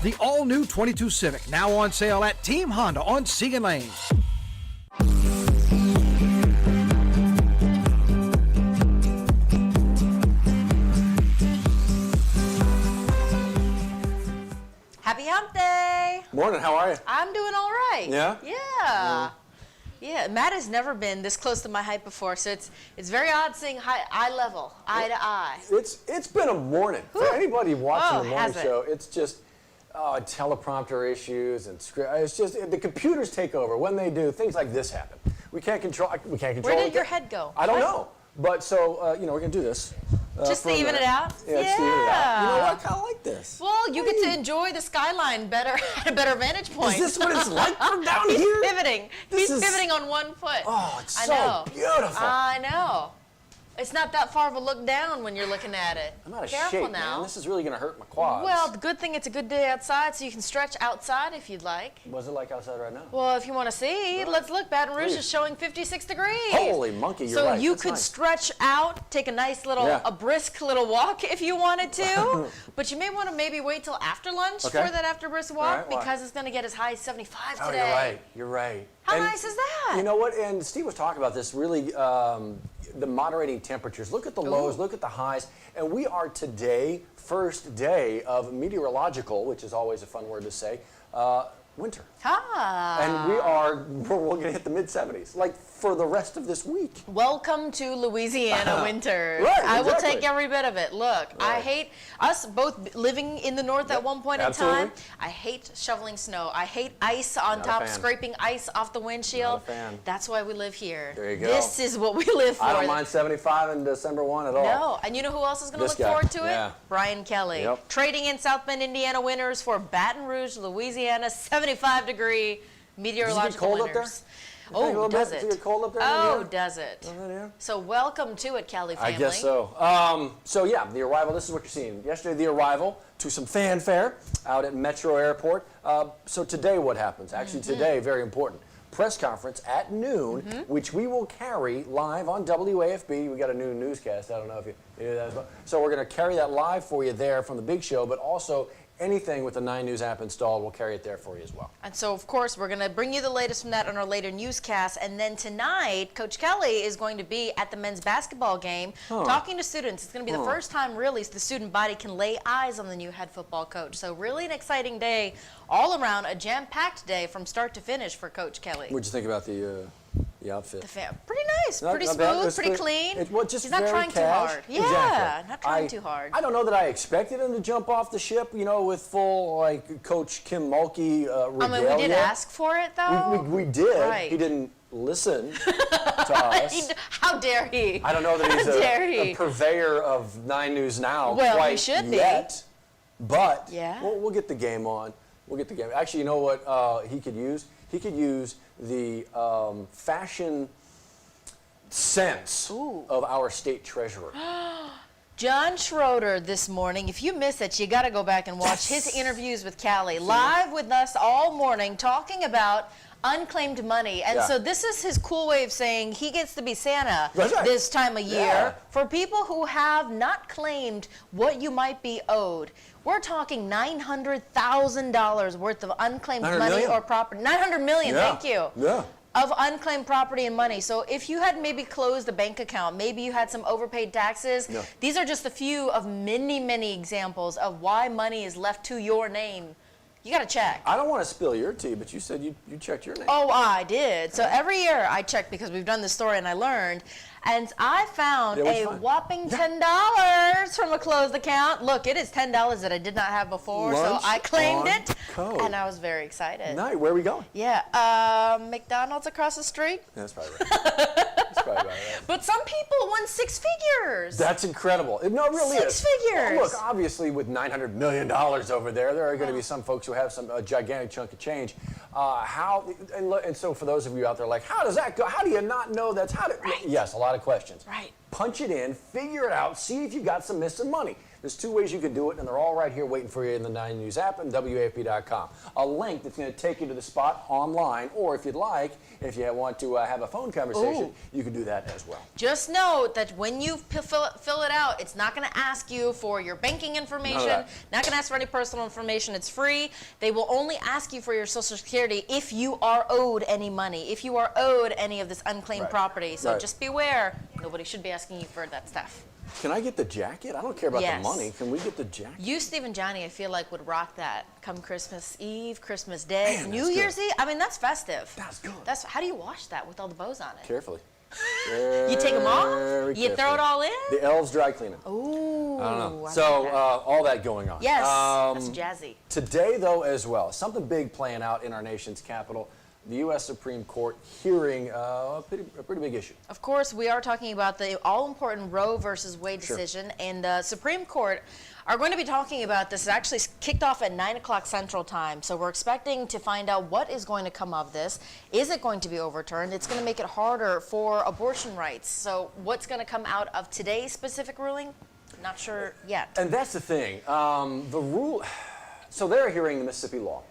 The all-new 22 Civic, now on sale at Team Honda on Siegen Lane. Happy Hump Day! Morning, how are you? I'm doing all right. Yeah? Yeah. Yeah, Matt has never been this close to my height before, so it's very odd seeing eye level, eye to eye. It's been a morning. Whew. For anybody watching the morning has it? show, it's just teleprompter issues and script. It's just the computers take over. When they do, things like this happen. We can't control. Where did your head go? I don't know. But so we're gonna do this. Just to even it out? Yeah, just to even it out. You know what? I kind of like this. Well, you get to enjoy the skyline better at a better vantage point. Is this what it's like from down He's here? pivoting. He's pivoting on one foot. Oh, it's I so know. beautiful. I know. It's not that far of a look down when you're looking at it. I'm out of Careful shape, now. man. This is really gonna hurt my quads. Well, the good thing it's a good day outside, so you can stretch outside if you'd like. What's it like outside right now? Well, if you want to see, Right. let's look. Baton Rouge Please. is showing 56 degrees. Holy monkey, you're so right. you That's could nice. stretch out, take a nice little, Yeah. a brisk little walk if you wanted to. But you may want to maybe wait till after lunch Okay. for that after brisk walk All right, why? because it's going to get as high as 75 Oh, today. you're right. You're right. How And nice is that? You know what? And Steve was talking about this really, the moderating temperatures. Look at the lows, look at the highs. And we are today, first day of meteorological, which is always a fun word to say, winter. Ah. And we're going to hit the mid-70s, like for the rest of this week. Welcome to Louisiana winters. Right, I will exactly. take every bit of it. Look, I Right. hate us both living in the north at one point absolutely. in time. I hate shoveling snow. I hate ice on Not a top, fan. scraping ice off the windshield. Not a fan. That's why we live here. There you go. This is what we live for. I don't mind 75 and December 1 at all. No, and you know who else is going to This look guy, forward to it? yeah. Brian Kelly. Yep. Trading in South Bend, Indiana winters for Baton Rouge, Louisiana, 75-degree meteorological cold up there? winters. You think a Oh, little does bit? it? Does it get cold up there in Oh, here? does it? Yeah. So welcome to it, Kelly family. I guess so. So yeah, the arrival, this is what you're seeing. Yesterday, the arrival to some fanfare out at Metro Airport. So today what happens? Actually today, very important. Press conference at noon, which we will carry live on WAFB. We got a new newscast. I don't know if you knew that as well. So we're going to carry that live for you there from the big show, but also anything with the 9 News app installed, we'll carry it there for you as well. And so, of course, we're going to bring you the latest from that on our later newscast. And then tonight, Coach Kelly is going to be at the men's basketball game talking to students. It's going to be the first time, really, the student body can lay eyes on the new head football coach. So really an exciting day all around, a jam-packed day from start to finish for Coach Kelly. What'd you think about the outfit? Pretty nice, Not- pretty not bad. smooth, It's pretty pretty- clean. just He's not very trying too cash. hard. Yeah, Exactly. not trying too hard. I don't know that I expected him to jump off the ship, you know, with full, like, Coach Kim Mulkey regalia. I mean, we did ask for it, though. We did. Right. He didn't listen to us. How dare he? I don't know that he's How dare a he? purveyor of 9 News Now Well, he quite should be. yet, but Yeah. we'll get the game on. We'll get the game. Actually, you know what he could use? He could use the fashion sense of our state treasurer. John Schroeder this morning. If you miss it, you got to go back and watch his interviews with Callie. Live with us all morning talking about unclaimed money. And Yeah. so this is his cool way of saying he gets to be Santa That's right. this time of year Yeah. for people who have not claimed what you might be owed. We're talking $900,000 worth of unclaimed 900 money million? or property. 900 million, Yeah. thank you. Yeah. Of unclaimed property and money. So if you had maybe closed a bank account, maybe you had some overpaid taxes, Yeah. these are just a few of many, many examples of why money is left to your name. You got to check. I don't want to spill your tea, but you said you checked your name. Oh, I did. So every year I check because we've done this story and I learned. And I found Yeah, what'd a you find? whopping $10 from a closed account. Look, it is $10 that I did not have before, so Lunch I claimed on it. code. And I was very excited. Nice. Where are we going? Yeah, McDonald's across the street. That's probably right. That's probably about right. But some people won 6 figures. That's incredible. No, it really is. 6 figures. Well, look, obviously, with $900 million over there are going to be some folks who have some gigantic chunk of change. And so for those of you out there, like, how does that go? How do you not know that's how to? Right. Yes, a lot of questions. Right. Punch it in, figure it out, see if you got some missing money. There's 2 ways you can do it, and they're all right here waiting for you in the 9 News app and WAFB.com. A link that's going to take you to the spot online, or if you'd like, if you want to have a phone conversation, you can do that as well. Just note that when you fill it out, it's not going to ask you for your banking information, not going to ask for any personal information. It's free. They will only ask you for your Social Security if you are owed any money, if you are owed any of this unclaimed property. So just beware. Nobody should be asking you for that stuff. Can I get the jacket? I don't care about the money. Can we get the jacket? You, Steve, and Johnny, I feel like would rock that come Christmas Eve, Christmas Day, New Year's Eve. I mean, that's festive. That's good. How do you wash that with all the bows on it? Carefully. You take them off? You throw it all in? The elves dry clean it. Ooh. I don't know. So all that going on. Yes, that's jazzy. Today, though, as well, something big playing out in our nation's capital. The U.S. Supreme Court hearing a pretty big issue. Of course, we are talking about the all-important Roe versus Wade decision, and the Supreme Court are going to be talking about this. It actually kicked off at 9 o'clock Central Time, so we're expecting to find out what is going to come of this. Is it going to be overturned? It's going to make it harder for abortion rights. So what's going to come out of today's specific ruling? Not sure yet. And that's the thing. The rule. So they're hearing the Mississippi law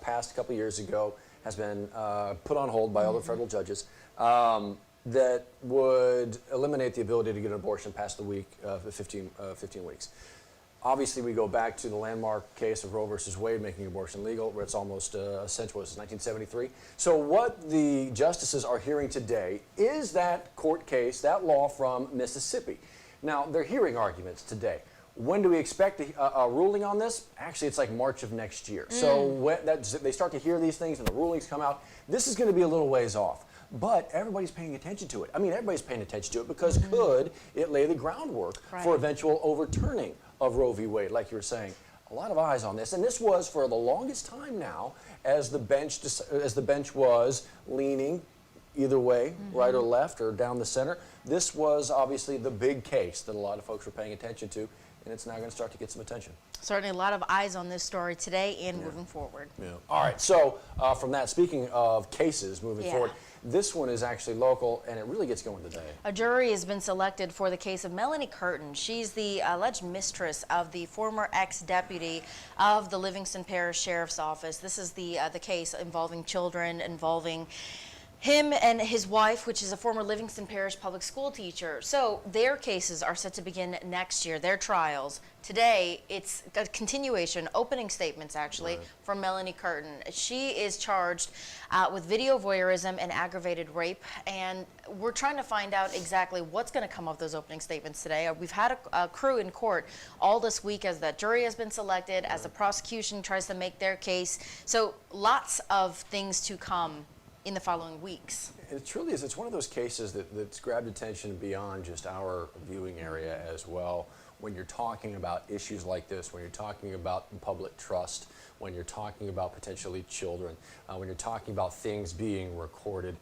passed a couple years ago. Has been put on hold by other federal judges that would eliminate the ability to get an abortion past the week of 15 weeks. Obviously, we go back to the landmark case of Roe versus Wade making abortion legal, where it's almost a century, 1973. So what the justices are hearing today is that court case, that law from Mississippi. Now, they're hearing arguments today. When do we expect a ruling on this? Actually, it's like March of next year. So when they start to hear these things and the rulings come out, this is going to be a little ways off. But everybody's paying attention to it. I mean, everybody's paying attention to it because could it lay the groundwork for eventual overturning of Roe v. Wade, like you were saying. A lot of eyes on this. And this was for the longest time now as the bench was leaning either way, right or left or down the center. This was obviously the big case that a lot of folks were paying attention to. And it's now going to start to get some attention. Certainly a lot of eyes on this story today and moving forward. All right, so from that, speaking of cases moving forward, this one is actually local, and it really gets going today. A jury has been selected for the case of Melanie Curtin. She's the alleged mistress of the former ex-deputy of the Livingston Parish Sheriff's Office. This is the case involving children, involving him and his wife, which is a former Livingston Parish public school teacher. So their cases are set to begin next year, their trials. Today, it's a continuation, opening statements actually, from Melanie Curtin. She is charged with video voyeurism and aggravated rape, and we're trying to find out exactly what's going to come of those opening statements today. We've had a crew in court all this week as that jury has been selected, as the prosecution tries to make their case. So lots of things to come in the following weeks. It truly is. It's one of those cases that's grabbed attention beyond just our viewing area as well. When you're talking about issues like this, when you're talking about public trust, when you're talking about potentially children, when you're talking about things being recorded.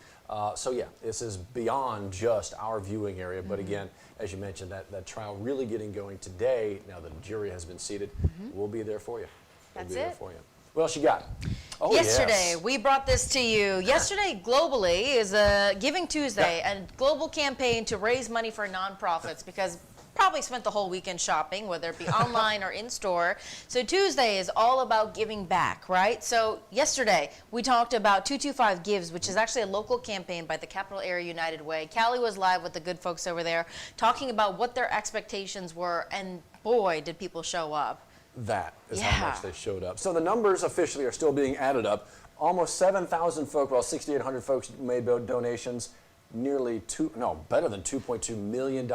So yeah, this is beyond just our viewing area. But again, as you mentioned, that trial really getting going today. Now the jury has been seated. We'll be there for you. That's be there it. for you. What else you got? Oh, Yesterday, yes. we brought this to you. Yesterday, globally, is a Giving Tuesday, a global campaign to raise money for nonprofits because probably spent the whole weekend shopping, whether it be online or in store. So Tuesday is all about giving back, right? So yesterday, we talked about 225 Gives, which is actually a local campaign by the Capital Area United Way. Callie was live with the good folks over there talking about what their expectations were, and boy, did people show up. That is how much they showed up. So the numbers officially are still being added up. Almost 7,000 folks, well, 6,800 folks made donations. Nearly better than $2.2 million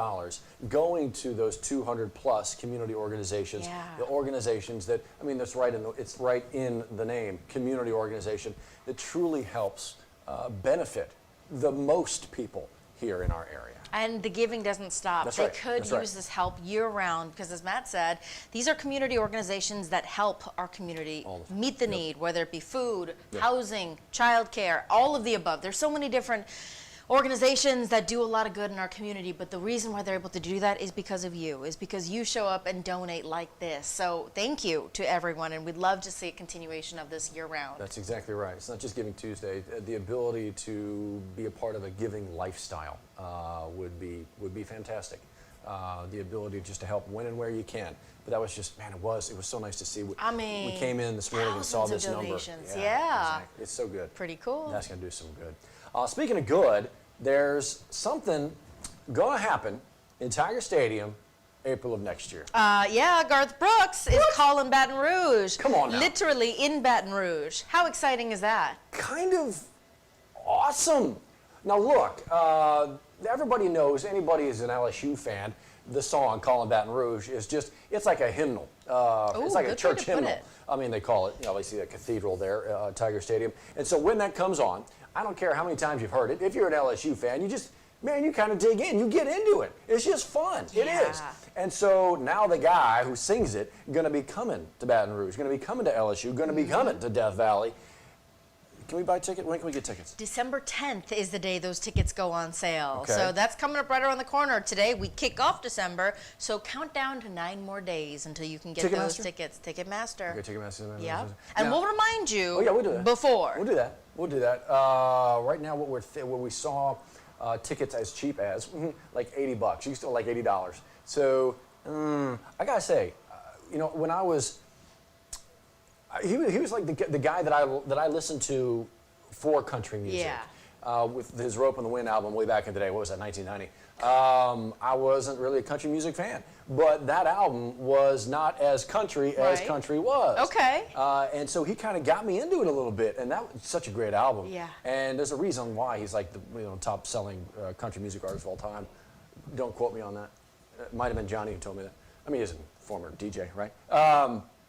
going to those 200 plus community organizations. The organizations that, I mean, it's right in the name, community organization that truly helps benefit the most people here in our area. And the giving doesn't stop. They could use this help year-round because, as Matt said, these are community organizations that help our community meet the need, whether it be food, housing, childcare, all of the above. There's so many different organizations that do a lot of good in our community, but the reason why they're able to do that is because of you, is because you show up and donate like this. So thank you to everyone, and we'd love to see a continuation of this year-round. That's exactly right. It's not just Giving Tuesday. The ability to be a part of a giving lifestyle would be fantastic. the ability just to help when and where you can. But that was just, man, it was so nice to see. I mean, we came in this morning and saw this number. donations. Yeah. Exactly. It's so good. Pretty cool. That's going to do some good. Speaking of good, there's something going to happen in Tiger Stadium April of next year. Yeah, Garth Brooks is calling Baton Rouge. Come on now. Literally in Baton Rouge. How exciting is that? Kind of awesome. Now look, everybody knows, anybody who's an LSU fan, the song Calling Baton Rouge is just, it's like a hymnal. It's like a church hymnal. I mean, they call it, they see a cathedral there, Tiger Stadium. And so when that comes on, I don't care how many times you've heard it, if you're an LSU fan, you just, man, you kind of dig in, you get into it. It's just fun. Yeah. It is. And so now the guy who sings it going to be coming to Baton Rouge, going to be coming to LSU, going to be coming to Death Valley. Can we buy tickets? When can we get tickets? December 10th is the day those tickets go on sale. Okay. So that's coming up right around the corner. Today we kick off December, so count down to 9 more days until you can get those tickets. Ticketmaster. Okay, Ticketmaster. Yeah. And we'll remind you we'll do that. before. We'll do that. We'll do that. Right now, what we saw tickets as cheap as like $80. You still like $80. So I gotta say, when I was. He was like the guy that I listened to for country music. Yeah. With his Rope in the Wind album way back in the day. What was that, 1990? I wasn't really a country music fan, but that album was not as country as country was. Okay. And so he kind of got me into it a little bit, and that was such a great album. Yeah. And there's a reason why he's like the top selling country music artist of all time. Don't quote me on that. It might have been Johnny who told me that. I mean, he's a former DJ, right?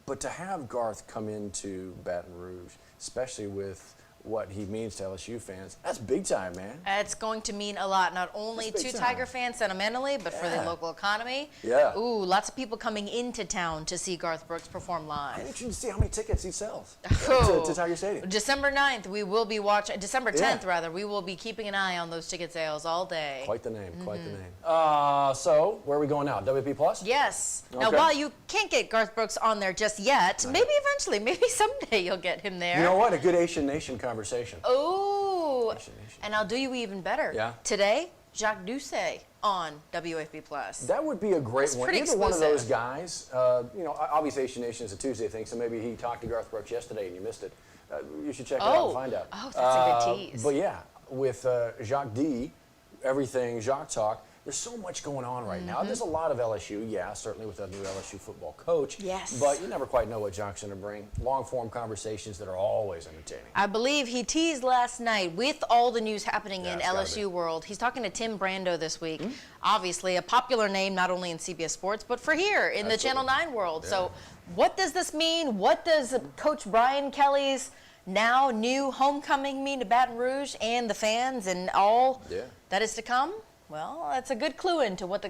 But to have Garth come into Baton Rouge, especially with what he means to LSU fans, that's big time, man. It's going to mean a lot, not only to Tiger fans sentimentally, but for the local economy. Yeah. Ooh, lots of people coming into town to see Garth Brooks perform live. I'm interested to see how many tickets he sells Oh. to Tiger Stadium. December 9th, we will be watching, December 10th rather, we will be keeping an eye on those ticket sales all day. Quite the name, quite the name. So, where are we going now? WP Plus? Yes. Now, Okay. while you can't get Garth Brooks on there just yet, maybe eventually, maybe someday you'll get him there. You know what? A good Asian Nation conversation. Ooh. Nation. And I'll do you even better. Yeah. Today, Jacques Doucet on WAFB Plus. That would be a great one. pretty Either one of those exclusive. guys, obviously Asian Nation is a Tuesday thing, so maybe he talked to Garth Brooks yesterday and you missed it. You should check it out and find out. Oh, that's a good tease. But yeah, with Jacques D, everything Jacques Talk, there's so much going on right now. There's a lot of LSU, certainly with a new LSU football coach. Yes. But you never quite know what Jacques going to bring. Long-form conversations that are always entertaining. I believe he teased last night with all the news happening in it's gotta LSU be. world. He's talking to Tim Brando this week. Obviously, a popular name not only in CBS Sports, but for here in the Channel 9 world. Yeah. So what does this mean? What does Coach Brian Kelly's now new homecoming mean to Baton Rouge and the fans and all that is to come? Well, that's a good clue into what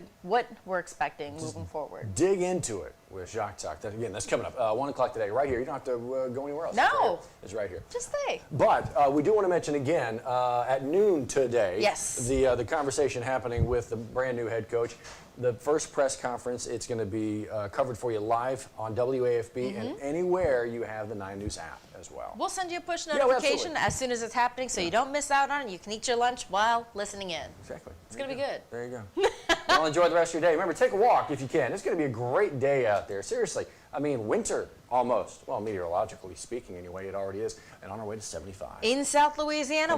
we're expecting moving forward. Dig into it with Jacques Talk. That's coming up 1 o'clock today, right here. You don't have to go anywhere else. No. It's right here. Just stay. But we do want to mention again at noon today. Yes. The conversation happening with the brand new head coach. The first press conference, it's going to be covered for you live on WAFB and anywhere you have the 9 News app as well. We'll send you a push well, notification absolutely. as soon as it's happening so you don't miss out on it. You can eat your lunch while listening in. Exactly. It's going to be good. There you go. Well, enjoy the rest of your day. Remember, take a walk if you can. It's going to be a great day out there. Seriously. I mean, winter almost. Well, meteorologically speaking anyway, it already is. And on our way to 75. In South Louisiana,